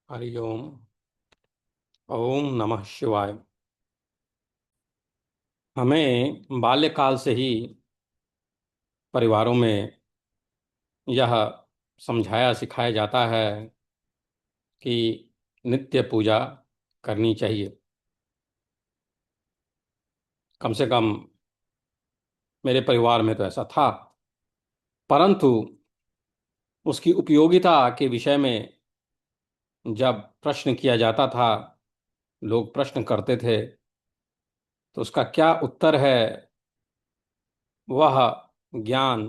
हरि ओम। ओम नमः शिवाय। हमें बाल्यकाल से ही परिवारों में यह समझाया सिखाया जाता है कि नित्य पूजा करनी चाहिए। कम से कम मेरे परिवार में तो ऐसा था। परंतु उसकी उपयोगिता के विषय में जब प्रश्न किया जाता था, लोग प्रश्न करते थे, तो उसका क्या उत्तर है, वह ज्ञान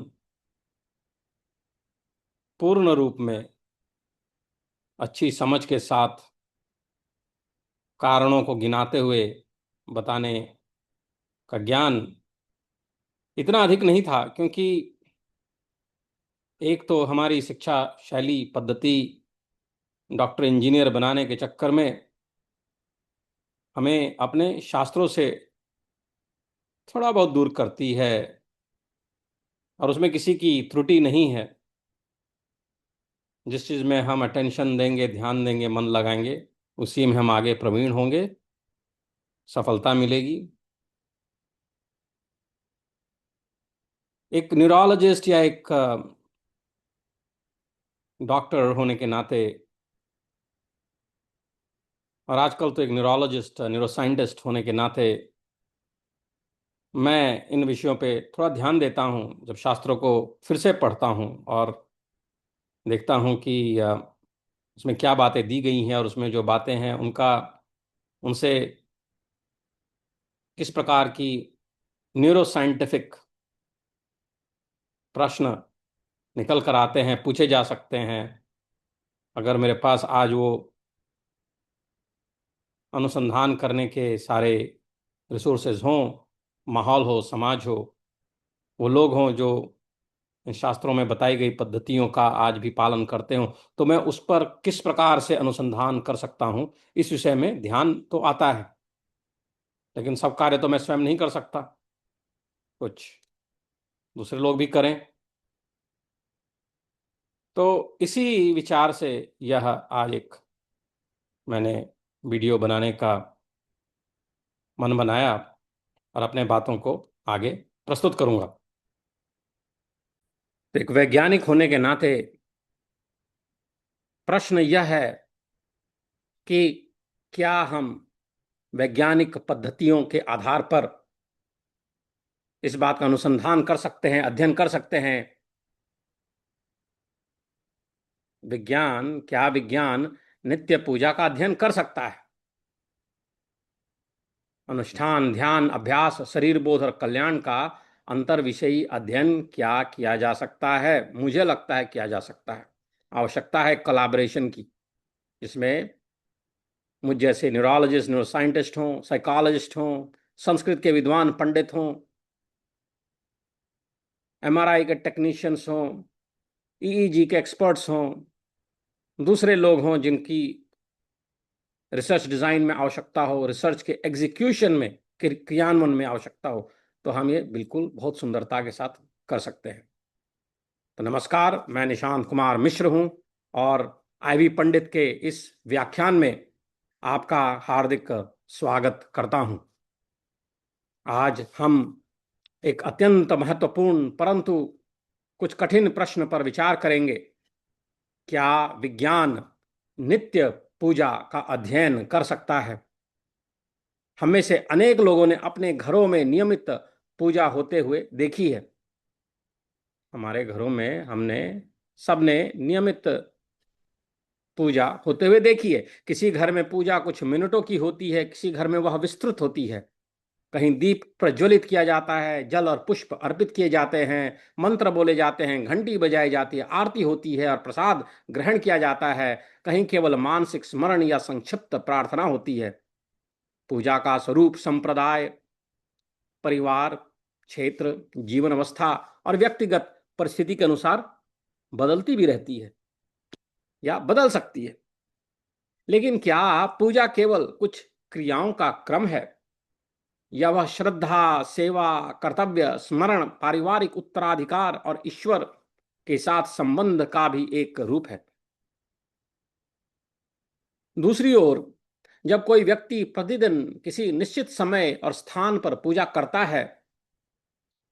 पूर्ण रूप में अच्छी समझ के साथ कारणों को गिनाते हुए बताने का ज्ञान इतना अधिक नहीं था, क्योंकि एक तो हमारी शिक्षा शैली पद्धति डॉक्टर इंजीनियर बनाने के चक्कर में हमें अपने शास्त्रों से थोड़ा बहुत दूर करती है, और उसमें किसी की त्रुटि नहीं है। जिस चीज़ में हम अटेंशन देंगे, ध्यान देंगे, मन लगाएंगे, उसी में हम आगे प्रवीण होंगे, सफलता मिलेगी। एक न्यूरोलॉजिस्ट या एक डॉक्टर होने के नाते, और आजकल तो एक न्यूरोलॉजिस्ट न्यूरोसाइंटिस्ट होने के नाते, मैं इन विषयों पे थोड़ा ध्यान देता हूँ। जब शास्त्रों को फिर से पढ़ता हूँ और देखता हूँ कि उसमें क्या बातें दी गई हैं, और उसमें जो बातें हैं उनका उनसे किस प्रकार की न्यूरोसाइंटिफिक प्रश्न निकल कर आते हैं, पूछे जा सकते हैं। अगर मेरे पास आज वो अनुसंधान करने के सारे रिसोर्सेज हों, माहौल हो, समाज हो, वो लोग हों जो इन शास्त्रों में बताई गई पद्धतियों का आज भी पालन करते हों, तो मैं उस पर किस प्रकार से अनुसंधान कर सकता हूं, इस विषय में ध्यान तो आता है। लेकिन सब कार्य तो मैं स्वयं नहीं कर सकता, कुछ दूसरे लोग भी करें। तो इसी विचार से यह आज एक मैंने वीडियो बनाने का मन बनाया, और अपने बातों को आगे प्रस्तुत करूंगा। तो एक वैज्ञानिक होने के नाते प्रश्न यह है कि क्या हम वैज्ञानिक पद्धतियों के आधार पर इस बात का अनुसंधान कर सकते हैं, अध्ययन कर सकते हैं। विज्ञान नित्य पूजा का अध्ययन कर सकता है? अनुष्ठान, ध्यान, अभ्यास, शरीर बोध और कल्याण का अंतर विषयी अध्ययन क्या किया जा सकता है? मुझे लगता है किया जा सकता है। आवश्यकता है कोलैबोरेशन की, जिसमें मुझ जैसे न्यूरोलॉजिस्ट, न्यूरोसाइंटिस्ट हों, साइकोलॉजिस्ट हों, संस्कृत के विद्वान पंडित हों, एमआरआई के टेक्नीशियंस हों, ईईजी के एक्सपर्ट्स हों, दूसरे लोग हों जिनकी रिसर्च डिजाइन में आवश्यकता हो, रिसर्च के एग्जीक्यूशन में, क्रियान्वयन में आवश्यकता हो, तो हम ये बिल्कुल बहुत सुंदरता के साथ कर सकते हैं। तो नमस्कार, मैं निशांत कुमार मिश्र हूं, और आईवी पंडित के इस व्याख्यान में आपका हार्दिक स्वागत करता हूं। आज हम एक अत्यंत महत्वपूर्ण परंतु कुछ कठिन प्रश्न पर विचार करेंगे। क्या विज्ञान नित्य पूजा का अध्ययन कर सकता है? हम में से अनेक लोगों ने अपने घरों में नियमित पूजा होते हुए देखी है। हमारे घरों में हमने सबने नियमित पूजा होते हुए देखी है। किसी घर में पूजा कुछ मिनटों की होती है, किसी घर में वह विस्तृत होती है। कहीं दीप प्रज्वलित किया जाता है, जल और पुष्प अर्पित किए जाते हैं, मंत्र बोले जाते हैं, घंटी बजाई जाती है, आरती होती है और प्रसाद ग्रहण किया जाता है। कहीं केवल मानसिक स्मरण या संक्षिप्त प्रार्थना होती है। पूजा का स्वरूप संप्रदाय, परिवार, क्षेत्र, जीवन अवस्था और व्यक्तिगत परिस्थिति के अनुसार बदलती भी रहती है या बदल सकती है। लेकिन क्या पूजा केवल कुछ क्रियाओं का क्रम है, या वह श्रद्धा, सेवा, कर्तव्य, स्मरण, पारिवारिक उत्तराधिकार और ईश्वर के साथ संबंध का भी एक रूप है? दूसरी ओर जब कोई व्यक्ति प्रतिदिन किसी निश्चित समय और स्थान पर पूजा करता है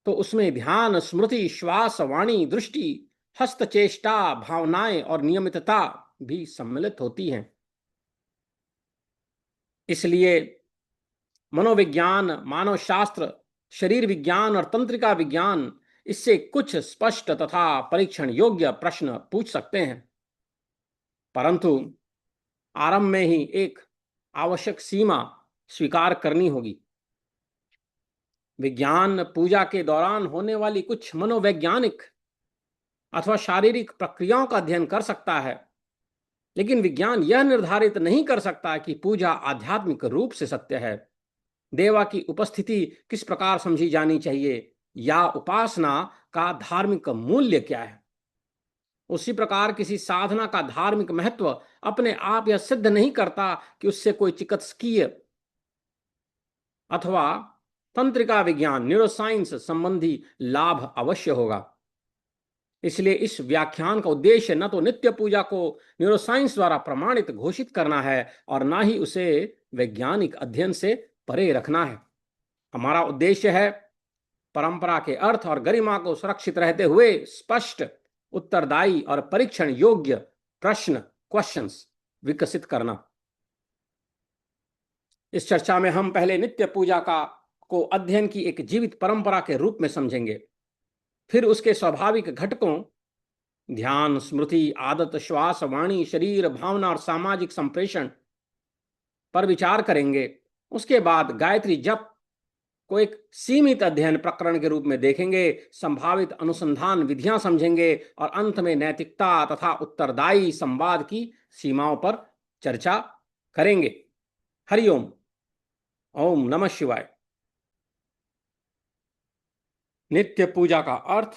तो उसमें ध्यान, स्मृति, श्वास, वाणी, दृष्टि, हस्तचेष्टा, भावनाएं और नियमितता भी सम्मिलित होती हैं। इसलिए मनोविज्ञान, मानव शास्त्र, शरीर विज्ञान और तंत्रिका विज्ञान इससे कुछ स्पष्ट तथा परीक्षण योग्य प्रश्न पूछ सकते हैं, परंतु आरंभ में ही एक आवश्यक सीमा स्वीकार करनी होगी। विज्ञान पूजा के दौरान होने वाली कुछ मनोवैज्ञानिक अथवा शारीरिक प्रक्रियाओं का अध्ययन कर सकता है, लेकिन विज्ञान यह निर्धारित नहीं कर सकता कि पूजा आध्यात्मिक रूप से सत्य है, देवा की उपस्थिति किस प्रकार समझी जानी चाहिए या उपासना का धार्मिक मूल्य क्या है। उसी प्रकार किसी साधना का धार्मिक महत्व अपने आप यह सिद्ध नहीं करता कि उससे कोई चिकित्सकीय अथवा तंत्रिका विज्ञान, न्यूरोसाइंस संबंधी लाभ अवश्य होगा। इसलिए इस व्याख्यान का उद्देश्य न तो नित्य पूजा को न्यूरोसाइंस द्वारा प्रमाणित घोषित करना है और ना ही उसे वैज्ञानिक अध्ययन से परे रखना है। हमारा उद्देश्य है परंपरा के अर्थ और गरिमा को सुरक्षित रहते हुए स्पष्ट, उत्तरदायी और परीक्षण योग्य क्वेश्चंस विकसित करना। इस चर्चा में हम पहले नित्य पूजा को अध्ययन की एक जीवित परंपरा के रूप में समझेंगे, फिर उसके स्वाभाविक घटकों ध्यान, स्मृति, आदत, श्वास, वाणी, शरीर, भावना और सामाजिक संप्रेषण पर विचार करेंगे। उसके बाद गायत्री जप को एक सीमित अध्ययन प्रकरण के रूप में देखेंगे, संभावित अनुसंधान विधियां समझेंगे और अंत में नैतिकता तथा उत्तरदायी संवाद की सीमाओं पर चर्चा करेंगे। हरिओम। ओम नमः शिवाय। नित्य पूजा का अर्थ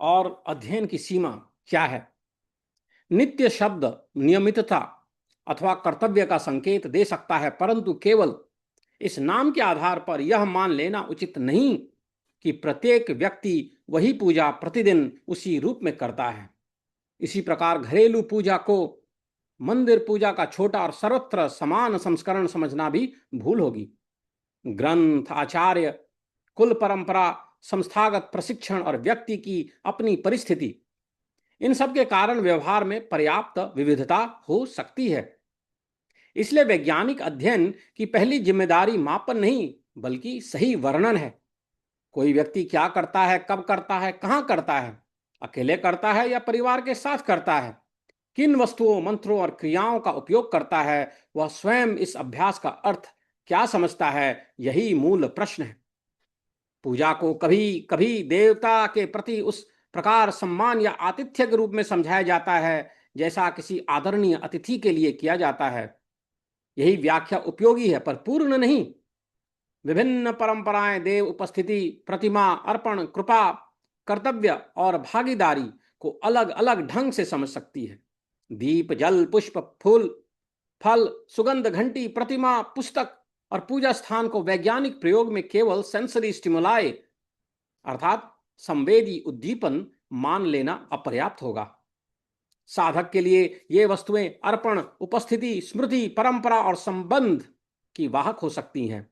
और अध्ययन की सीमा क्या है? नित्य शब्द नियमितता अथवा कर्तव्य का संकेत दे सकता है, परंतु केवल इस नाम के आधार पर यह मान लेना उचित नहीं कि प्रत्येक व्यक्ति वही पूजा प्रतिदिन उसी रूप में करता है। इसी प्रकार घरेलू पूजा को मंदिर पूजा का छोटा और सर्वत्र समान संस्करण समझना भी भूल होगी। ग्रंथ, आचार्य, कुल परंपरा, संस्थागत प्रशिक्षण और व्यक्ति की अपनी परिस्थिति, इन सब के कारण व्यवहार में पर्याप्त विविधता हो सकती है। इसलिए वैज्ञानिक अध्ययन की पहली जिम्मेदारी मापन नहीं बल्कि सही वर्णन है। कोई व्यक्ति क्या करता है, कब करता है, कहां करता है, अकेले करता है या परिवार के साथ करता है, किन वस्तुओं, मंत्रों और क्रियाओं का उपयोग करता है, वह स्वयं इस अभ्यास का अर्थ क्या समझता है, यही मूल प्रश्न है। पूजा को कभी कभी देवता के प्रति उस प्रकार सम्मान या आतिथ्य के रूप में समझाया जाता है जैसा किसी आदरणीय अतिथि के लिए किया जाता है। यही व्याख्या उपयोगी है पर पूर्ण नहीं। विभिन्न परंपराएं देव उपस्थिति, प्रतिमा अर्पण, कृपा, कर्तव्य और भागीदारी को अलग अलग ढंग से समझ सकती है। दीप, जल, पुष्प, फूल, फल, सुगंध, घंटी, प्रतिमा, पुस्तक और पूजा स्थान को वैज्ञानिक प्रयोग में केवल सेंसरी स्टिमुलाई अर्थात संवेदी उद्दीपन मान लेना अपर्याप्त होगा। साधक के लिए ये वस्तुएं अर्पण, उपस्थिति, स्मृति, परंपरा और संबंध की वाहक हो सकती हैं।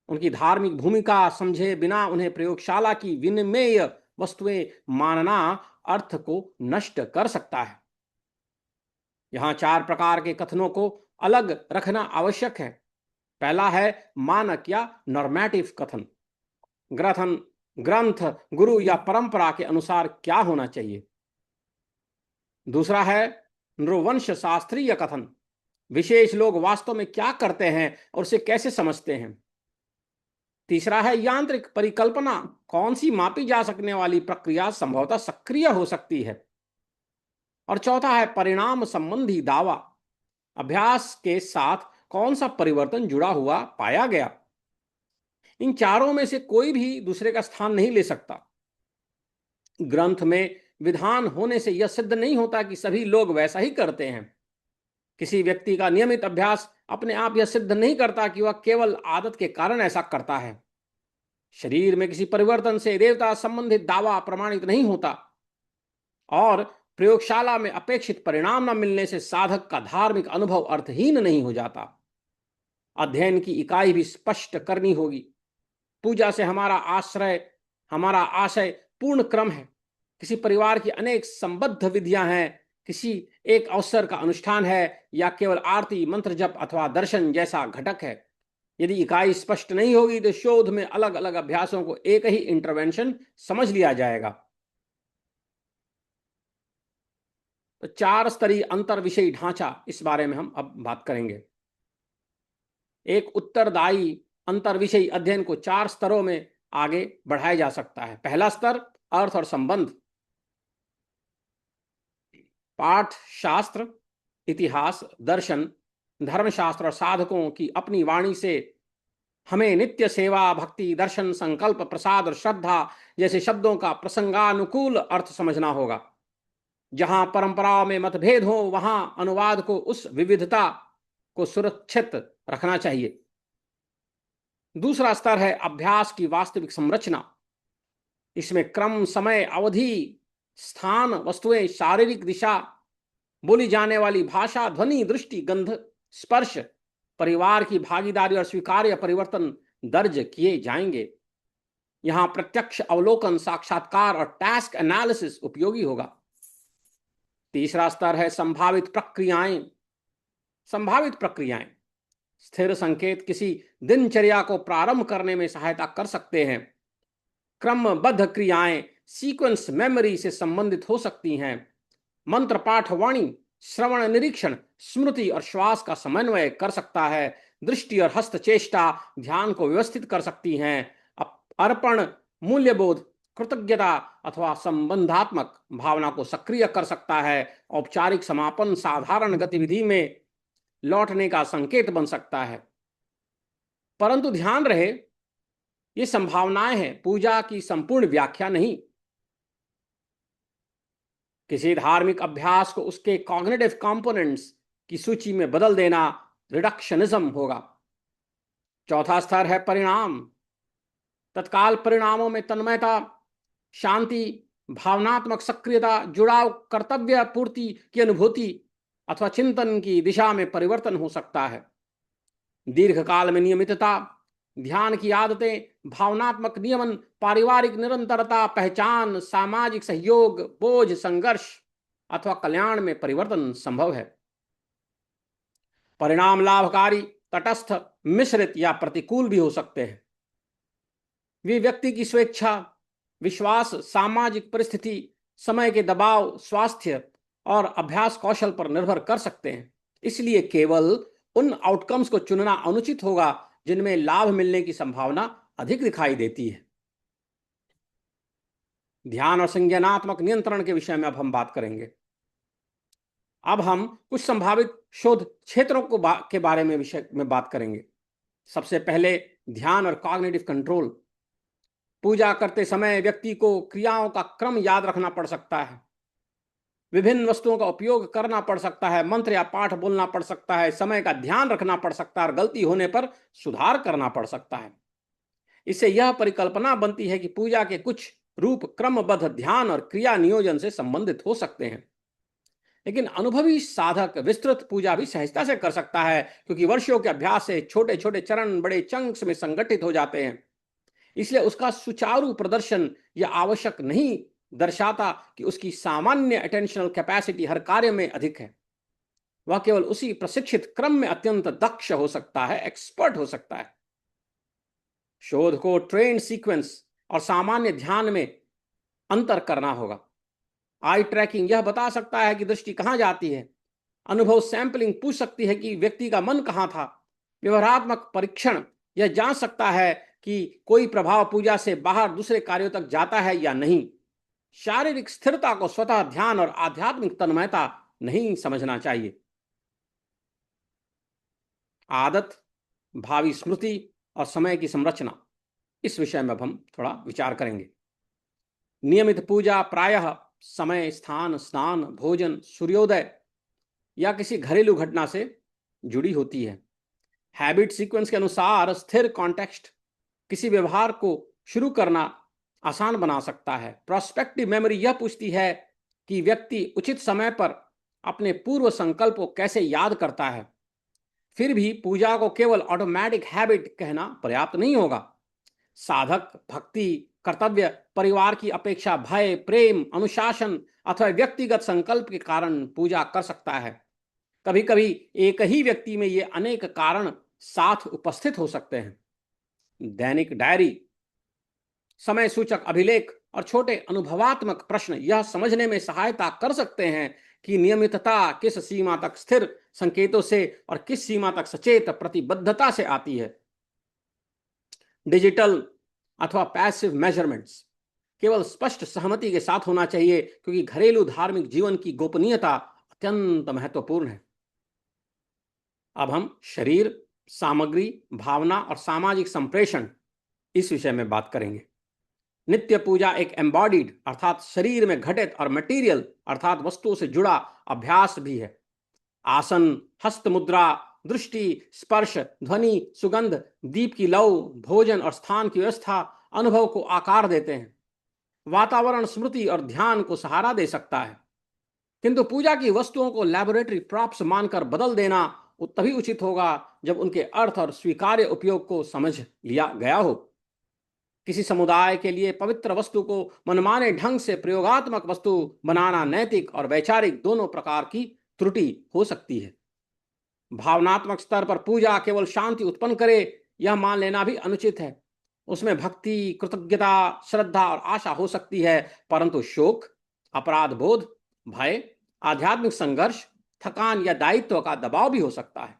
उनकी धार्मिक भूमिका समझे बिना उन्हें प्रयोगशाला की विनिमेय वस्तुएं मानना अर्थ को नष्ट कर सकता है। यहां 4 प्रकार के कथनों को अलग रखना आवश्यक है। पहला है मानक या नॉर्मेटिव कथन। ग्रंथ, गुरु या परंपरा के अनुसार क्या होना चाहिए। दूसरा है नृवंश शास्त्रीय कथन। विशेष लोग वास्तव में क्या करते हैं और उसे कैसे समझते हैं। तीसरा है यांत्रिक परिकल्पना। कौन सी मापी जा सकने वाली प्रक्रिया संभवतः सक्रिय हो सकती है। और चौथा है परिणाम संबंधी दावा। अभ्यास के साथ कौन सा परिवर्तन जुड़ा हुआ पाया गया। इन चारों में से कोई भी दूसरे का स्थान नहीं ले सकता। ग्रंथ में विधान होने से यह सिद्ध नहीं होता कि सभी लोग वैसा ही करते हैं। किसी व्यक्ति का नियमित अभ्यास अपने आप यह सिद्ध नहीं करता कि वह केवल आदत के कारण ऐसा करता है। शरीर में किसी परिवर्तन से देवता संबंधित दावा प्रमाणित नहीं होता और प्रयोगशाला में अपेक्षित परिणाम न मिलने से साधक का धार्मिक अनुभव अर्थहीन नहीं हो जाता। अध्ययन की इकाई भी स्पष्ट करनी होगी। पूजा से हमारा आशय पूर्ण क्रम है। किसी परिवार की अनेक संबद्ध विधियां हैं, किसी एक अवसर का अनुष्ठान है, या केवल आरती, मंत्र जप अथवा दर्शन जैसा घटक है। यदि इकाई स्पष्ट नहीं होगी तो शोध में अलग अलग अभ्यासों को एक ही इंटरवेंशन समझ लिया जाएगा। तो 4 स्तरीय अंतर विषयी ढांचा, इस बारे में हम अब बात करेंगे। एक उत्तरदायी अंतर विषयी अध्ययन को 4 स्तरों में आगे बढ़ाया जा सकता है। पहला स्तर अर्थ और संबंध। पाठ शास्त्र, इतिहास, दर्शन, धर्मशास्त्र और साधकों की अपनी वाणी से हमें नित्य सेवा, भक्ति, दर्शन, संकल्प, प्रसाद और श्रद्धा जैसे शब्दों का प्रसंगानुकूल अर्थ समझना होगा। जहां परंपराओं में मतभेद हो वहां अनुवाद को उस विविधता को सुरक्षित रखना चाहिए। दूसरा स्तर है अभ्यास की वास्तविक संरचना। इसमें क्रम, समय, अवधि, स्थान, वस्तुएं, शारीरिक दिशा, बोली जाने वाली भाषा, ध्वनि, दृष्टि, गंध, स्पर्श, परिवार की भागीदारी और स्वीकार्य परिवर्तन दर्ज किए जाएंगे। यहां प्रत्यक्ष अवलोकन, साक्षात्कार और टास्क एनालिसिस उपयोगी होगा। तीसरा स्तर है संभावित प्रक्रियाएं। संभावित प्रक्रियाएं स्थिर संकेत किसी दिनचर्या को प्रारंभ करने में सहायता कर सकते हैं। क्रमबद्ध क्रियाएं सीक्वेंस मेमोरी से संबंधित हो सकती हैं। मंत्र पाठ, वाणी, श्रवण, निरीक्षण, स्मृति और श्वास का समन्वय कर सकता है। दृष्टि और हस्तचेष्टा ध्यान को व्यवस्थित कर सकती हैं। अर्पण, मूल्यबोध, कृतज्ञता अथवा संबंधात्मक भावना को सक्रिय कर सकता है। औपचारिक समापन साधारण गतिविधि में लौटने का संकेत बन सकता है। परंतु ध्यान रहे, ये संभावनाएं हैं, पूजा की संपूर्ण व्याख्या नहीं। किसी धार्मिक अभ्यास को उसके कॉग्निटिव कंपोनेंट्स की सूची में बदल देना रिडक्शनिज्म होगा। चौथा स्तर है परिणाम। तत्काल परिणामों में तन्मयता, शांति, भावनात्मक सक्रियता, जुड़ाव, कर्तव्य पूर्ति की अनुभूति अथवा चिंतन की दिशा में परिवर्तन हो सकता है। दीर्घकाल में नियमितता, ध्यान की आदतें, भावनात्मक नियमन, पारिवारिक निरंतरता, पहचान, सामाजिक सहयोग, बोझ, संघर्ष अथवा कल्याण में परिवर्तन संभव है। परिणाम लाभकारी, तटस्थ, मिश्रित या प्रतिकूल भी हो सकते हैं। वे व्यक्ति की स्वेच्छा, विश्वास, सामाजिक परिस्थिति, समय के दबाव, स्वास्थ्य और अभ्यास कौशल पर निर्भर कर सकते हैं। इसलिए केवल उन आउटकम्स को चुनना अनुचित होगा जिनमें लाभ मिलने की संभावना अधिक दिखाई देती है। ध्यान और संज्ञानात्मक नियंत्रण के विषय में अब हम बात करेंगे। अब हम कुछ संभावित शोध क्षेत्रों के बारे में विषय में बात करेंगे। सबसे पहले ध्यान और कॉग्निटिव कंट्रोल। पूजा करते समय व्यक्ति को क्रियाओं का क्रम याद रखना पड़ सकता है। विभिन्न वस्तुओं का उपयोग करना पड़ सकता है। मंत्र या पाठ बोलना पड़ सकता है। समय का ध्यान रखना पड़ सकता है और गलती होने पर सुधार करना पड़ सकता है। इससे यह परिकल्पना बनती है कि पूजा के कुछ रूप क्रमबद्ध ध्यान और क्रिया नियोजन से संबंधित हो सकते हैं। लेकिन अनुभवी साधक विस्तृत पूजा भी सहजता से कर सकता है, क्योंकि वर्षों के अभ्यास से छोटे छोटे चरण बड़े चंक्स में संगठित हो जाते हैं। इसलिए उसका सुचारू प्रदर्शन यह आवश्यक नहीं दर्शाता कि उसकी सामान्य अटेंशनल कैपेसिटी हर कार्य में अधिक है। वह केवल उसी प्रशिक्षित क्रम में अत्यंत दक्ष हो सकता है, एक्सपर्ट हो सकता है। शोध को ट्रेन सीक्वेंस और सामान्य ध्यान में अंतर करना होगा। आई ट्रैकिंग यह बता सकता है कि दृष्टि कहां जाती है। अनुभव सैंपलिंग पूछ सकती है कि व्यक्ति का मन कहां था। व्यवहारात्मक परीक्षण यह जांच सकता है कि कोई प्रभाव पूजा से बाहर दूसरे कार्यों तक जाता है या नहीं। शारीरिक स्थिरता को स्वतः ध्यान और आध्यात्मिक तन्मयता नहीं समझना चाहिए। आदत, भावी स्मृति और समय की संरचना, इस विषय में अब हम थोड़ा विचार करेंगे। नियमित पूजा प्रायः समय, स्थान, स्नान, भोजन, सूर्योदय या किसी घरेलू घटना से जुड़ी होती है। हैबिट सीक्वेंस के अनुसार स्थिर कॉन्टेक्स्ट किसी व्यवहार को शुरू करना आसान बना सकता है। प्रोस्पेक्टिव मेमोरी यह पूछती है कि व्यक्ति उचित समय पर अपने पूर्व संकल्प को कैसे याद करता है। फिर भी पूजा को केवल ऑटोमेटिक हैबिट कहना पर्याप्त नहीं होगा। साधक भक्ति, कर्तव्य, परिवार की अपेक्षा, भय, प्रेम, अनुशासन अथवा व्यक्तिगत संकल्प के कारण पूजा कर सकता है। कभी कभी एक ही व्यक्ति में ये अनेक कारण साथ उपस्थित हो सकते हैं। दैनिक डायरी, समय सूचक अभिलेख और छोटे अनुभवात्मक प्रश्न यह समझने में सहायता कर सकते हैं कि नियमितता किस सीमा तक स्थिर संकेतों से और किस सीमा तक सचेत प्रतिबद्धता से आती है। डिजिटल अथवा पैसिव मेजरमेंट्स केवल स्पष्ट सहमति के साथ होना चाहिए, क्योंकि घरेलू धार्मिक जीवन की गोपनीयता अत्यंत महत्वपूर्ण है। अब हम शरीर, सामग्री, भावना और सामाजिक संप्रेषण इस विषय में बात करेंगे। नित्य पूजा एक एम्बॉडीड अर्थात शरीर में घटित और मटेरियल अर्थात वस्तुओं से जुड़ा अभ्यास भी है। आसन, हस्त मुद्रा, दृष्टि, स्पर्श, ध्वनि, सुगंध, दीप की लौ, भोजन और स्थान की व्यवस्था अनुभव को आकार देते हैं। वातावरण स्मृति और ध्यान को सहारा दे सकता है, किंतु पूजा की वस्तुओं को लैबोरेटरी प्रॉप्स मानकर बदल देना तभी उचित होगा जब उनके अर्थ और स्वीकार्य उपयोग को समझ लिया गया हो। किसी समुदाय के लिए पवित्र वस्तु को मनमाने ढंग से प्रयोगात्मक वस्तु बनाना नैतिक और वैचारिक दोनों प्रकार की त्रुटि हो सकती है। भावनात्मक स्तर पर पूजा केवल शांति उत्पन्न करे यह मान लेना भी अनुचित है। उसमें भक्ति, कृतज्ञता, श्रद्धा और आशा हो सकती है, परंतु शोक, अपराध बोध, भय, आध्यात्मिक संघर्ष, थकान या दायित्व का दबाव भी हो सकता है।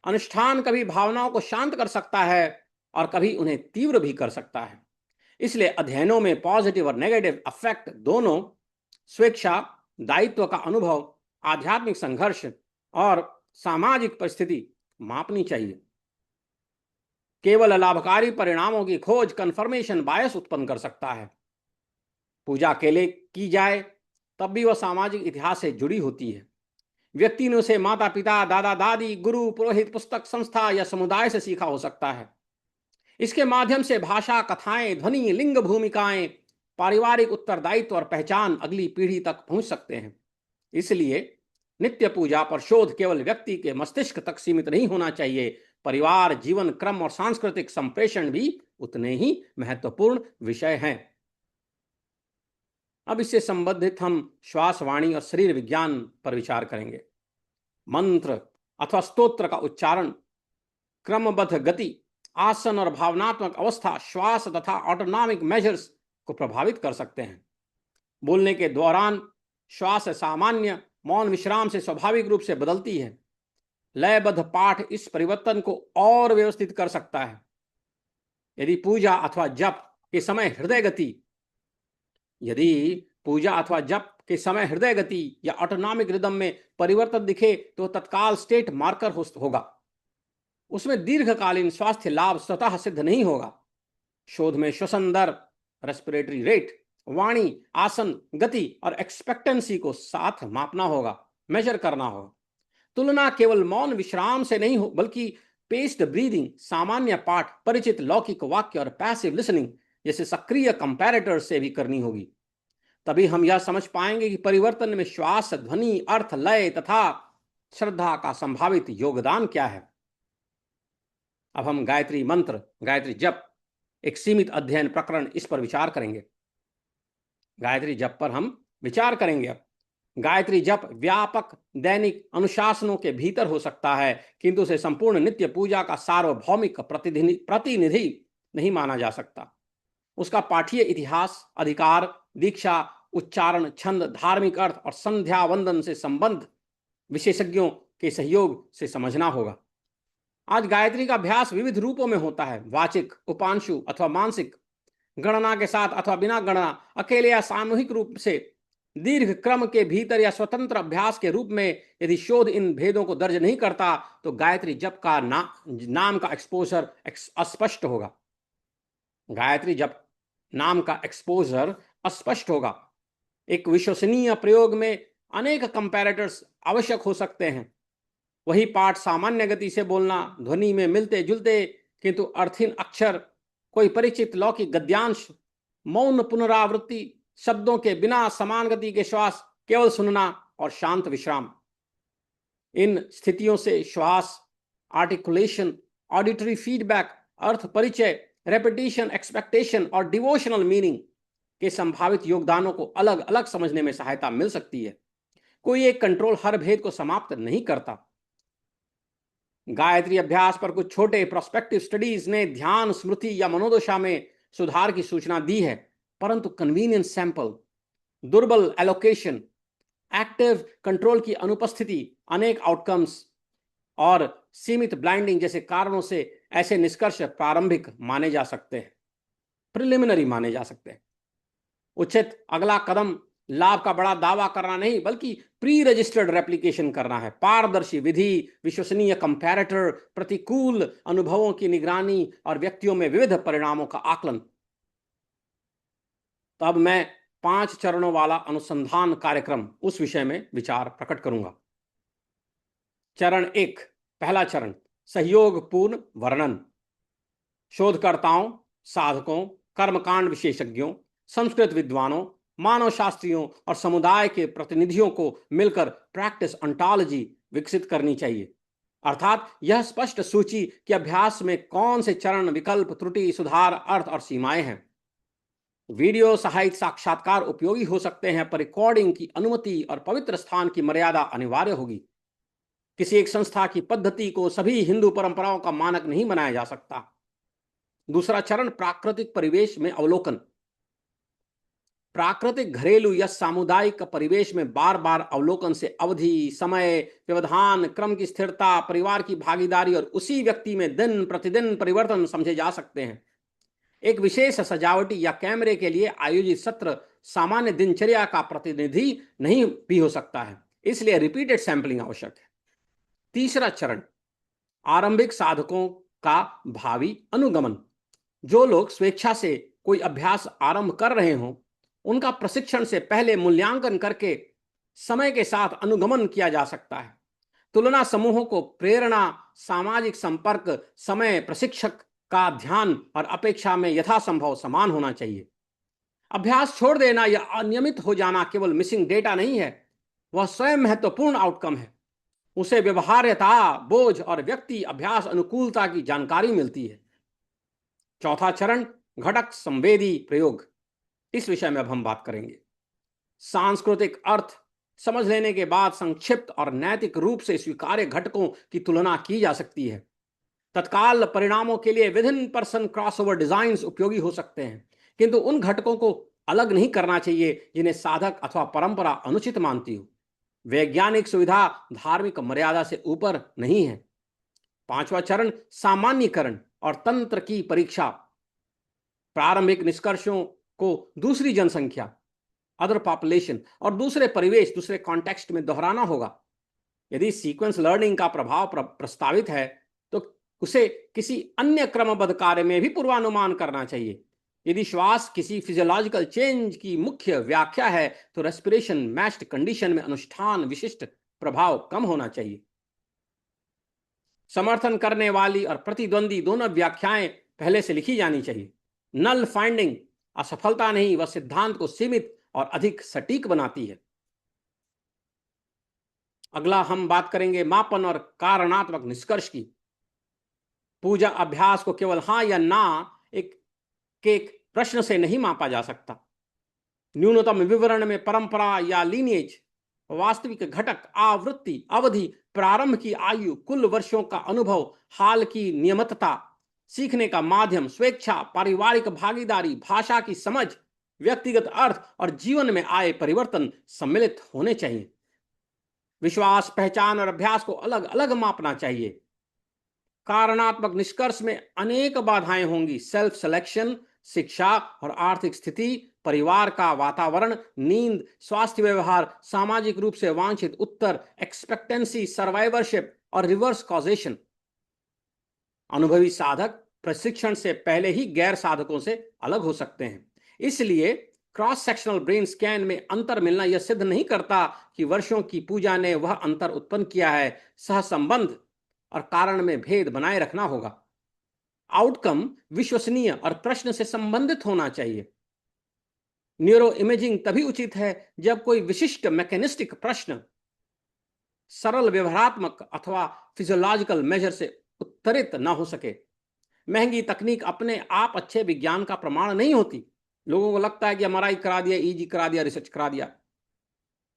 अनुष्ठान कभी भावनाओं को शांत कर सकता है और कभी उन्हें तीव्र भी कर सकता है। इसलिए अध्ययनों में पॉजिटिव और नेगेटिव अफेक्ट दोनों, स्वेच्छा, दायित्व का अनुभव, आध्यात्मिक संघर्ष और सामाजिक परिस्थिति मापनी चाहिए। केवल लाभकारी परिणामों की खोज कन्फर्मेशन बायस उत्पन्न कर सकता है। पूजा अकेले की जाए तब भी वह सामाजिक इतिहास से जुड़ी होती है। व्यक्ति ने उसे माता पिता, दादा दादी, गुरु, पुरोहित, पुस्तक, संस्था या समुदाय से सीखा हो सकता है। इसके माध्यम से भाषा, कथाएं, ध्वनि, लिंग भूमिकाएं, पारिवारिक उत्तरदायित्व और पहचान अगली पीढ़ी तक पहुंच सकते हैं। इसलिए नित्य पूजा पर शोध केवल व्यक्ति के मस्तिष्क तक सीमित नहीं होना चाहिए। परिवार, जीवन क्रम और सांस्कृतिक संप्रेषण भी उतने ही महत्वपूर्ण विषय हैं। अब इससे संबंधित हम श्वास, वाणी और शरीर विज्ञान पर विचार करेंगे। मंत्र अथवा स्तोत्र का उच्चारण, क्रमबद्ध गति, आसन और भावनात्मक अवस्था श्वास तथा ऑटोनॉमिक मेजर्स को प्रभावित कर सकते हैं। बोलने के दौरान श्वास सामान्य मौन विश्राम से स्वाभाविक रूप से बदलती है। लयबद्ध पाठ इस परिवर्तन को और व्यवस्थित कर सकता है। यदि पूजा अथवा जप के समय हृदय गति या ऑटोनॉमिक रिदम में परिवर्तन दिखे तो तत्काल स्टेट मार्कर होगा। उसमें दीर्घकालीन स्वास्थ्य लाभ स्वतः सिद्ध नहीं होगा। शोध में श्वसन दर, रेस्पिरेटरी रेट, वाणी, आसन, गति और एक्सपेक्टेंसी को साथ मापना होगा, मेजर करना होगा। तुलना केवल मौन विश्राम से नहीं हो, बल्कि पेस्ड ब्रीदिंग, सामान्य पाठ, परिचित लौकिक वाक्य और पैसिव लिसनिंग जैसे सक्रिय कंपैरेटर से भी करनी होगी। तभी हम यह समझ पाएंगे कि परिवर्तन में श्वास, ध्वनि, अर्थ, लय तथा श्रद्धा का संभावित योगदान क्या है। अब हम गायत्री मंत्र, गायत्री जप एक सीमित अध्ययन प्रकरण इस पर विचार करेंगे। गायत्री जप पर हम विचार करेंगे। गायत्री जप व्यापक दैनिक अनुशासनों के भीतर हो सकता है, किंतु उसे संपूर्ण नित्य पूजा का सार्वभौमिक प्रतिनिधि नहीं माना जा सकता। उसका पाठीय इतिहास, अधिकार, दीक्षा, उच्चारण, छंद, धार्मिक अर्थ और संध्या वंदन से संबंध विशेषज्ञों के सहयोग से समझना होगा। आज गायत्री का अभ्यास विविध रूपों में होता है, वाचिक, उपांशु अथवा मानसिक, गणना के साथ अथवा बिना गणना, अकेले या सामूहिक रूप से, दीर्घ क्रम के भीतर या स्वतंत्र अभ्यास के रूप में। यदि शोध इन भेदों को दर्ज नहीं करता तो गायत्री जप का नाम का एक्सपोजर अस्पष्ट होगा। गायत्री जप नाम का एक्सपोजर अस्पष्ट होगा। एक विश्वसनीय प्रयोग में अनेक कंपैरेटर्स आवश्यक हो सकते हैं। वही पाठ सामान्य गति से बोलना, ध्वनि में मिलते जुलते किंतु अर्थहीन अक्षर, कोई परिचित लौकिक गद्यांश, मौन पुनरावृत्ति, शब्दों के बिना समान गति के श्वास, केवल सुनना और शांत विश्राम। इन स्थितियों से श्वास, आर्टिकुलेशन, ऑडिटरी फीडबैक, अर्थ परिचय, रेपिटेशन, एक्सपेक्टेशन और डिवोशनल मीनिंग के संभावित योगदानों को अलग अलग समझने में सहायता मिल सकती है। कोई एक कंट्रोल हर भेद को समाप्त नहीं करता। गायत्री अभ्यास पर कुछ छोटे प्रोस्पेक्टिव स्टडीज ने ध्यान, स्मृति या मनोदशा में सुधार की सूचना दी है, परंतु कन्वीनियंस सैंपल, दुर्बल एलोकेशन, एक्टिव कंट्रोल की अनुपस्थिति, अनेक आउटकम्स और सीमित ब्लाइंडिंग जैसे कारणों से ऐसे निष्कर्ष प्रारंभिक माने जा सकते हैं, प्रिलिमिनरी माने जा सकते हैं। उचित अगला कदम लाभ का बड़ा दावा करना नहीं, बल्कि प्री रजिस्टर्ड रेप्लिकेशन करना है। पारदर्शी विधि, विश्वसनीय कंपैरेटर, प्रतिकूल अनुभवों की निगरानी और व्यक्तियों में विविध परिणामों का आकलन। तो अब मैं 5 चरणों वाला अनुसंधान कार्यक्रम, उस विषय में विचार प्रकट करूंगा। चरण 1, पहला चरण, सहयोगपूर्ण वर्णन। शोधकर्ताओं, साधकों, कर्मकांड विशेषज्ञों, संस्कृत विद्वानों, मानव शास्त्रियों और समुदाय के प्रतिनिधियों को मिलकर प्रैक्टिस ऑन्टोलॉजी विकसित करनी चाहिए। अर्थात यह स्पष्ट सूची कि अभ्यास में कौन से चरण, विकल्प, त्रुटि, सुधार, अर्थ और सीमाएं हैं। वीडियो सहायित साक्षात्कार उपयोगी हो सकते हैं, पर रिकॉर्डिंग की अनुमति और पवित्र स्थान की मर्यादा अनिवार्य होगी। किसी एक संस्था की पद्धति को सभी हिंदू परंपराओं का मानक नहीं बनाया जा सकता। दूसरा चरण, प्राकृतिक परिवेश में अवलोकन। प्राकृतिक, घरेलू या सामुदायिक परिवेश में बार बार अवलोकन से अवधि, समय, व्यवधान, क्रम की स्थिरता, परिवार की भागीदारी और उसी व्यक्ति में दिन प्रतिदिन परिवर्तन समझे जा सकते हैं। एक विशेष सजावटी या कैमरे के लिए आयोजित सत्र सामान्य दिनचर्या का प्रतिनिधि नहीं भी हो सकता है, इसलिए रिपीटेड सैंपलिंग आवश्यक है। तीसरा चरण, आरंभिक साधकों का भावी अनुगमन। जो लोग स्वेच्छा से कोई अभ्यास आरंभ कर रहे हों, उनका प्रशिक्षण से पहले मूल्यांकन करके समय के साथ अनुगमन किया जा सकता है। तुलना समूहों को प्रेरणा, सामाजिक संपर्क, समय, प्रशिक्षक का ध्यान और अपेक्षा में यथासंभव समान होना चाहिए। अभ्यास छोड़ देना या अनियमित हो जाना केवल मिसिंग डेटा नहीं है, वह स्वयं महत्वपूर्ण आउटकम है। उसे व्यवहार्यता, बोझ और व्यक्ति अभ्यास अनुकूलता की जानकारी मिलती है। चौथा चरण, घटक संवेदी प्रयोग। इस विषय में अब हम बात करेंगे। सांस्कृतिक अर्थ समझ लेने के बाद संक्षिप्त और नैतिक रूप से स्वीकार्य घटकों की तुलना की जा सकती है। तत्काल परिणामों के लिए विभिन्न पर्सन क्रॉसओवर डिजाइन्स उपयोगी हो सकते हैं, किंतु उन घटकों को अलग नहीं करना चाहिए जिन्हें साधक अथवा परंपरा अनुचित मानती हो। वैज्ञानिक सुविधा धार्मिक मर्यादा से ऊपर नहीं है। पांचवा चरण, सामान्यीकरण और तंत्र की परीक्षा। प्रारंभिक निष्कर्षों को दूसरी जनसंख्या, अदर पॉपुलेशन और दूसरे परिवेश, दूसरे कॉन्टेक्स्ट में दोहराना होगा। यदि सीक्वेंस लर्निंग का प्रभाव प्रस्तावित है तो उसे किसी अन्य क्रमबद्ध कार्य में भी पूर्वानुमान करना चाहिए। यदि श्वास किसी फिजियोलॉजिकल चेंज की मुख्य व्याख्या है तो रेस्पिरेशन मैच्ड कंडीशन में अनुष्ठान विशिष्ट प्रभाव कम होना चाहिए। समर्थन करने वाली और प्रतिद्वंदी दोनों व्याख्याएं पहले से लिखी जानी चाहिए। नल फाइंडिंग असफलता नहीं, वह सिद्धांत को सीमित और अधिक सटीक बनाती है। अगला हम बात करेंगे मापन और कारणात्मक निष्कर्ष की। पूजा अभ्यास को केवल हाँ या ना एक प्रश्न से नहीं मापा जा सकता। न्यूनतम विवरण में परंपरा या लीनिएज, वास्तविक घटक, आवृत्ति, अवधि, प्रारंभ की आयु, कुल वर्षों का अनुभव, हाल की नियमितता, सीखने का माध्यम, स्वेच्छा, पारिवारिक भागीदारी, भाषा की समझ, व्यक्तिगत अर्थ और जीवन में आए परिवर्तन सम्मिलित होने चाहिए। विश्वास, पहचान और अभ्यास को अलग अलग मापना चाहिए। कारणात्मक निष्कर्ष में अनेक बाधाएं होंगी। सेल्फ सिलेक्शन, शिक्षा और आर्थिक स्थिति, परिवार का वातावरण, नींद, स्वास्थ्य व्यवहार, सामाजिक रूप से वांछित उत्तर, एक्सपेक्टेंसी, सर्वाइवरशिप और रिवर्स कॉजेशन। अनुभवी साधक प्रशिक्षण से पहले ही गैर साधकों से अलग हो सकते हैं, इसलिए क्रॉस सेक्शनल ब्रेन स्कैन में अंतर मिलना यह सिद्ध नहीं करता कि वर्षों की पूजा ने वह अंतर उत्पन्न किया है। सहसंबंध और कारण में भेद बनाए रखना होगा। आउटकम विश्वसनीय और प्रश्न से संबंधित होना चाहिए। न्यूरो इमेजिंग तभी उचित है जब कोई विशिष्ट मैकेनिस्टिक प्रश्न सरल व्यवहारात्मक अथवा फिजियोलॉजिकल मेजर से उत्तरित ना हो सके। महंगी तकनीक अपने आप अच्छे विज्ञान का प्रमाण नहीं होती। लोगों को लगता है कि एमआरआई करा दिया, ईजी करा दिया, रिसर्च करा दिया।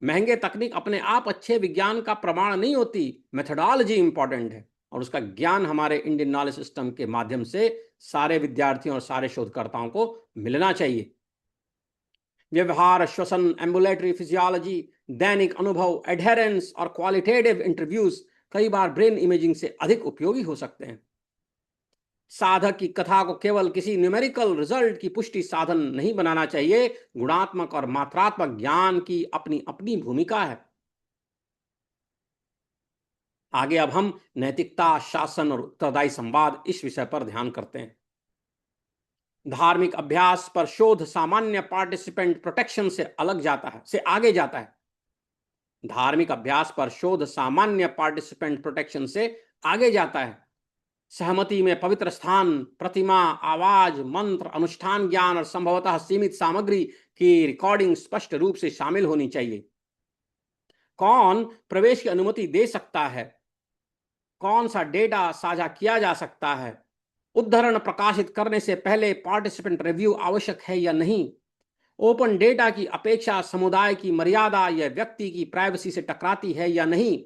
महंगे तकनीक अपने आप अच्छे विज्ञान का प्रमाण नहीं होती। मेथोडोलॉजी इंपॉर्टेंट है और उसका ज्ञान हमारे इंडियन नॉलेज सिस्टम के माध्यम से सारे विद्यार्थियों और सारे शोधकर्ताओं को मिलना चाहिए। व्यवहार, श्वसन, एम्बुलेटरी फिजियोलॉजी, दैनिक अनुभव, एडहेरेंस और क्वालिटेटिव इंटरव्यूज कई बार ब्रेन इमेजिंग से अधिक उपयोगी हो सकते हैं। साधक की कथा को केवल किसी न्यूमेरिकल रिजल्ट की पुष्टि साधन नहीं बनाना चाहिए। गुणात्मक और मात्रात्मक ज्ञान की अपनी अपनी भूमिका है। आगे अब हम नैतिकता, शासन और उत्तरदायी संवाद इस विषय पर ध्यान करते हैं। धार्मिक अभ्यास पर शोध सामान्य पार्टिसिपेंट प्रोटेक्शन से अलग जाता है, से आगे जाता है। धार्मिक अभ्यास पर शोध सामान्य पार्टिसिपेंट प्रोटेक्शन से आगे जाता है। सहमति में पवित्र स्थान, प्रतिमा, आवाज, मंत्र, अनुष्ठान ज्ञान और संभवतः सीमित सामग्री की रिकॉर्डिंग स्पष्ट रूप से शामिल होनी चाहिए। कौन प्रवेश की अनुमति दे सकता है, कौन सा डेटा साझा किया जा सकता है, उद्धरण प्रकाशित करने से पहले पार्टिसिपेंट रिव्यू आवश्यक है या नहीं, ओपन डेटा की अपेक्षा समुदाय की मर्यादा या व्यक्ति की प्राइवेसी से टकराती है या नहीं,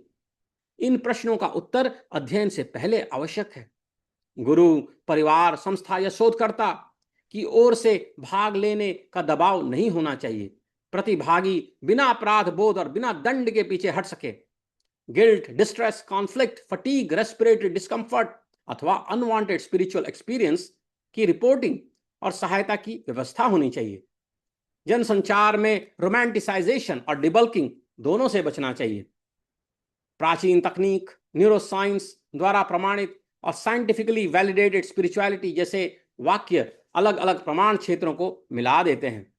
इन प्रश्नों का उत्तर अध्ययन से पहले आवश्यक है। गुरु, परिवार, संस्था या शोधकर्ता की ओर से भाग लेने का दबाव नहीं होना चाहिए। प्रतिभागी बिना अपराध बोध और बिना दंड के पीछे हट सके। Guilt, distress, conflict, fatigue, respiratory discomfort अथवा अनवांटेड स्पिरिचुअल एक्सपीरियंस की रिपोर्टिंग और सहायता की व्यवस्था होनी चाहिए। जनसंचार में रोमांटिसाइजेशन और डिबल्किंग दोनों से बचना चाहिए। प्राचीन तकनीक, न्यूरोसाइंस द्वारा प्रमाणित और साइंटिफिकली वैलिडेटेड स्पिरिचुअलिटी जैसे वाक्य अलग अलग प्रमाण क्षेत्रों को मिला देते हैं।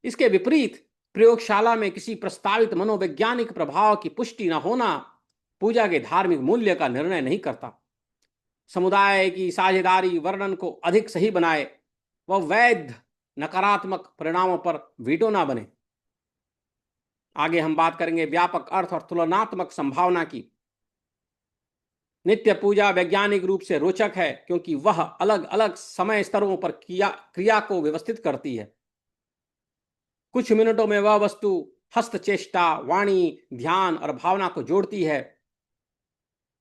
इसके विपरीत प्रयोगशाला में किसी प्रस्तावित मनोवैज्ञानिक प्रभाव की पुष्टि न होना पूजा के धार्मिक मूल्य का निर्णय नहीं करता। समुदाय की साझेदारी वर्णन को अधिक सही बनाए, वह वैध नकारात्मक परिणामों पर वीटो ना बने। आगे हम बात करेंगे व्यापक अर्थ और तुलनात्मक संभावना की। नित्य पूजा वैज्ञानिक रूप से रोचक है क्योंकि वह अलग अलग समय स्तरों पर क्रिया को व्यवस्थित करती है। कुछ मिनटों में वह वस्तु हस्तचेष्टा, वाणी, ध्यान और भावना को जोड़ती है।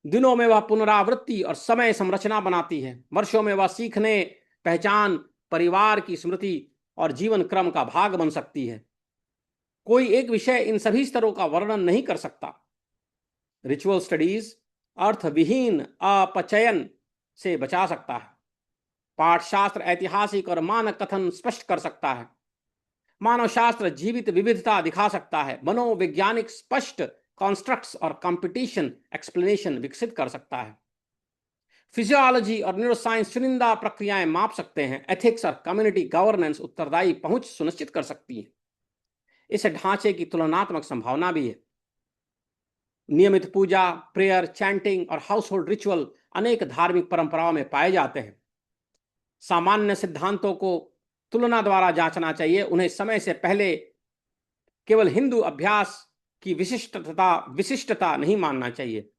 दिनों में वह पुनरावृत्ति और समय संरचना बनाती है। वर्षों में वह सीखने, पहचान, परिवार की स्मृति और जीवन क्रम का भाग बन सकती है। कोई एक विषय इन सभी स्तरों का वर्णन नहीं कर सकता। रिचुअल स्टडीज अर्थविहीन अपचयन से बचा सकता है। पाठशास्त्र ऐतिहासिक और मानक कथन स्पष्ट कर सकता है। मानव शास्त्र जीवित विविधता दिखा सकता है। मनोवैज्ञानिक स्पष्ट कॉन्स्ट्रक्ट्स और कंपटीशन एक्सप्लेनेशन विकसित कर सकता है। फिजियोलॉजी और न्यूरोसाइंस चुनिंदा प्रक्रियाएं माप सकते हैं। एथिक्स और कम्युनिटी गवर्नेंस उत्तरदायी पहुंच सुनिश्चित कर सकती है। इस ढांचे की तुलनात्मक संभावना भी है। नियमित पूजा, प्रेयर, चैंटिंग और हाउस होल्ड रिचुअल अनेक धार्मिक परंपराओं में पाए जाते हैं। सामान्य सिद्धांतों को तुलना द्वारा जांचना चाहिए। उन्हें समय से पहले केवल हिंदू अभ्यास की विशिष्टता नहीं मानना चाहिए।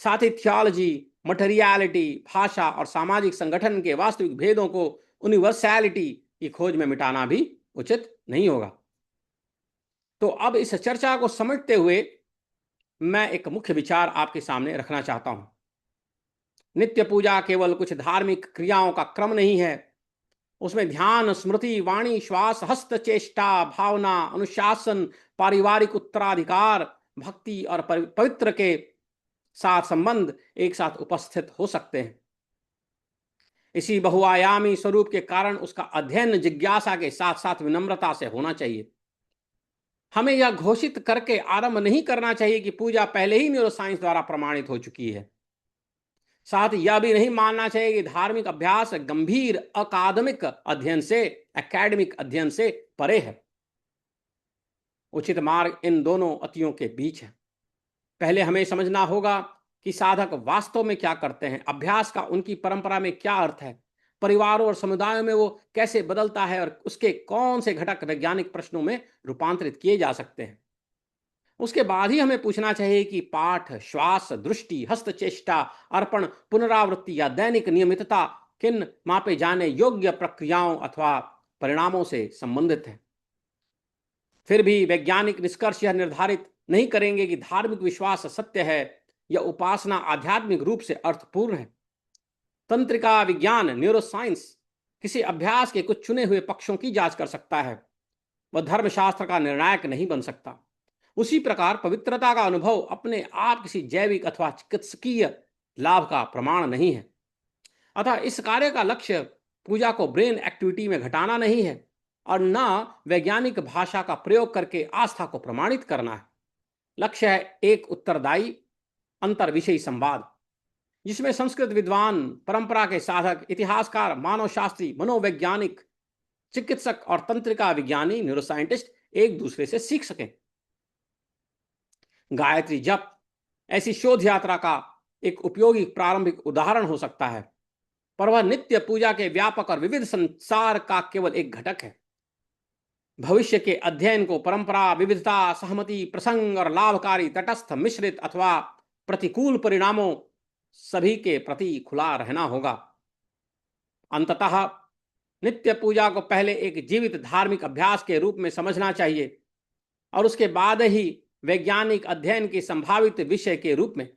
साथ ही थियोलॉजी, मटेरियलिटी, भाषा और सामाजिक संगठन के वास्तविक भेदों को यूनिवर्सैलिटी की खोज में मिटाना भी उचित नहीं होगा। तो अब इस चर्चा को समेटते हुए मैं एक मुख्य विचार आपके सामने रखना चाहता हूं। नित्य पूजा केवल कुछ धार्मिक क्रियाओं का क्रम नहीं है। उसमें ध्यान, स्मृति, वाणी, श्वास, हस्तचेष्टा, भावना, अनुशासन, पारिवारिक उत्तराधिकार, भक्ति और पवित्र के साथ संबंध एक साथ उपस्थित हो सकते हैं। इसी बहुआयामी स्वरूप के कारण उसका अध्ययन जिज्ञासा के साथ साथ विनम्रता से होना चाहिए। हमें यह घोषित करके आरंभ नहीं करना चाहिए कि पूजा पहले ही न्यूरोसाइंस द्वारा प्रमाणित हो चुकी है। साथ ही यह भी नहीं मानना चाहिए कि धार्मिक अभ्यास गंभीर अकादमिक अध्ययन से, एकेडमिक अध्ययन से परे है। उचित मार्ग इन दोनों अतियों के बीच है। पहले हमें समझना होगा कि साधक वास्तव में क्या करते हैं, अभ्यास का उनकी परंपरा में क्या अर्थ है, परिवारों और समुदायों में वो कैसे बदलता है और उसके कौन से घटक वैज्ञानिक प्रश्नों में रूपांतरित किए जा सकते हैं। उसके बाद ही हमें पूछना चाहिए कि पाठ, श्वास, दृष्टि, हस्तचेष्टा, अर्पण, पुनरावृत्ति या दैनिक नियमितता किन मापे जाने योग्य प्रक्रियाओं अथवा परिणामों से संबंधित है। फिर भी वैज्ञानिक निष्कर्ष यह निर्धारित नहीं करेंगे कि धार्मिक विश्वास सत्य है या उपासना आध्यात्मिक रूप से अर्थपूर्ण है। तंत्रिका विज्ञान, न्यूरोसाइंस किसी अभ्यास के कुछ चुने हुए पक्षों की जांच कर सकता है, वह धर्मशास्त्र का निर्णायक नहीं बन सकता। उसी प्रकार पवित्रता का अनुभव अपने आप किसी जैविक अथवा चिकित्सकीय लाभ का प्रमाण नहीं है। अतः इस कार्य का लक्ष्य पूजा को ब्रेन एक्टिविटी में घटाना नहीं है और न वैज्ञानिक भाषा का प्रयोग करके आस्था को प्रमाणित करना है। लक्ष्य है एक उत्तरदायी अंतर विषयी संवाद, जिसमें संस्कृत विद्वान, परंपरा के साधक, इतिहासकार, मानवशास्त्री, मनोवैज्ञानिक, चिकित्सक और तंत्रिका विज्ञानी, न्यूरोसाइंटिस्ट एक दूसरे से सीख सकें। गायत्री जप ऐसी शोध यात्रा का एक उपयोगी प्रारंभिक उदाहरण हो सकता है, पर वह नित्य पूजा के व्यापक और विविध संसार का केवल एक घटक है। भविष्य के अध्ययन को परंपरा, विविधता, सहमति, प्रसंग और लाभकारी, तटस्थ, मिश्रित अथवा प्रतिकूल परिणामों सभी के प्रति खुला रहना होगा। अंततः नित्य पूजा को पहले एक जीवित धार्मिक अभ्यास के रूप में समझना चाहिए और उसके बाद ही वैज्ञानिक अध्ययन के संभावित विषय के रूप में।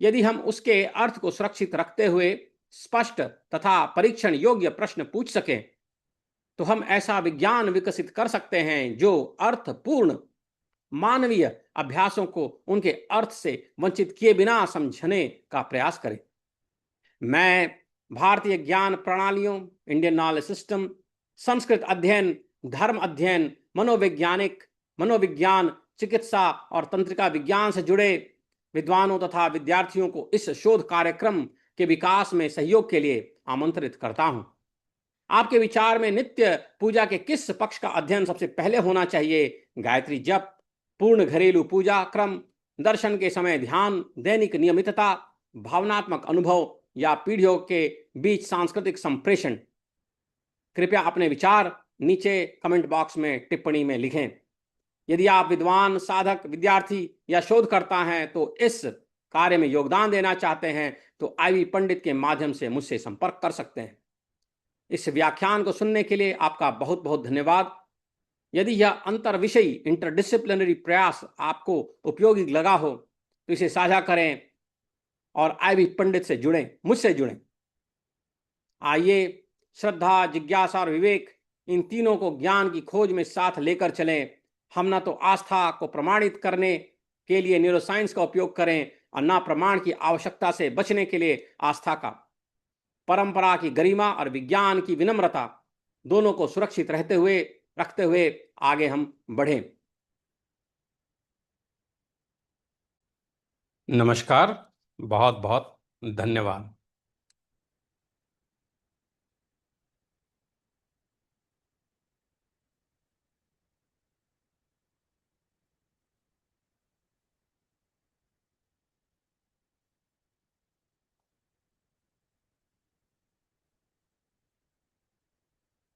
यदि हम उसके अर्थ को सुरक्षित रखते हुए स्पष्ट तथा परीक्षण योग्य प्रश्न पूछ सकें, तो हम ऐसा विज्ञान विकसित कर सकते हैं जो अर्थपूर्ण मानवीय अभ्यासों को उनके अर्थ से वंचित किए बिना समझने का प्रयास करें। मैं भारतीय ज्ञान प्रणालियों, इंडियन नॉलेज सिस्टम, संस्कृत अध्ययन, धर्म अध्ययन, मनोविज्ञान, चिकित्सा और तंत्रिका विज्ञान से जुड़े विद्वानों तथा विद्यार्थियों को इस शोध कार्यक्रम के विकास में सहयोग के लिए आमंत्रित करता हूं। आपके विचार में नित्य पूजा के किस पक्ष का अध्ययन सबसे पहले होना चाहिए? गायत्री जप, पूर्ण घरेलू पूजा क्रम, दर्शन के समय ध्यान, दैनिक नियमितता, भावनात्मक अनुभव या पीढ़ियों के बीच सांस्कृतिक संप्रेषण? कृपया अपने विचार नीचे कमेंट बॉक्स में टिप्पणी में लिखें। यदि आप विद्वान, साधक, विद्यार्थी या शोधकर्ता हैं तो इस कार्य में योगदान देना चाहते हैं तो आईवी पंडित के माध्यम से मुझसे संपर्क कर सकते हैं। इस व्याख्यान को सुनने के लिए आपका बहुत बहुत धन्यवाद। यदि यह अंतर विषयी इंटरडिसिप्लिनरी प्रयास आपको उपयोगी लगा हो तो इसे साझा करें और आईवी पंडित से जुड़ें, मुझसे जुड़ें। आइए श्रद्धा, जिज्ञासा और विवेक, इन तीनों को ज्ञान की खोज में साथ लेकर चलें। हम ना तो आस्था को प्रमाणित करने के लिए न्यूरोसाइंस का उपयोग करें और ना प्रमाण की आवश्यकता से बचने के लिए आस्था का। परंपरा की गरिमा और विज्ञान की विनम्रता दोनों को सुरक्षित रखते हुए आगे हम बढ़ें। नमस्कार, बहुत बहुत धन्यवाद।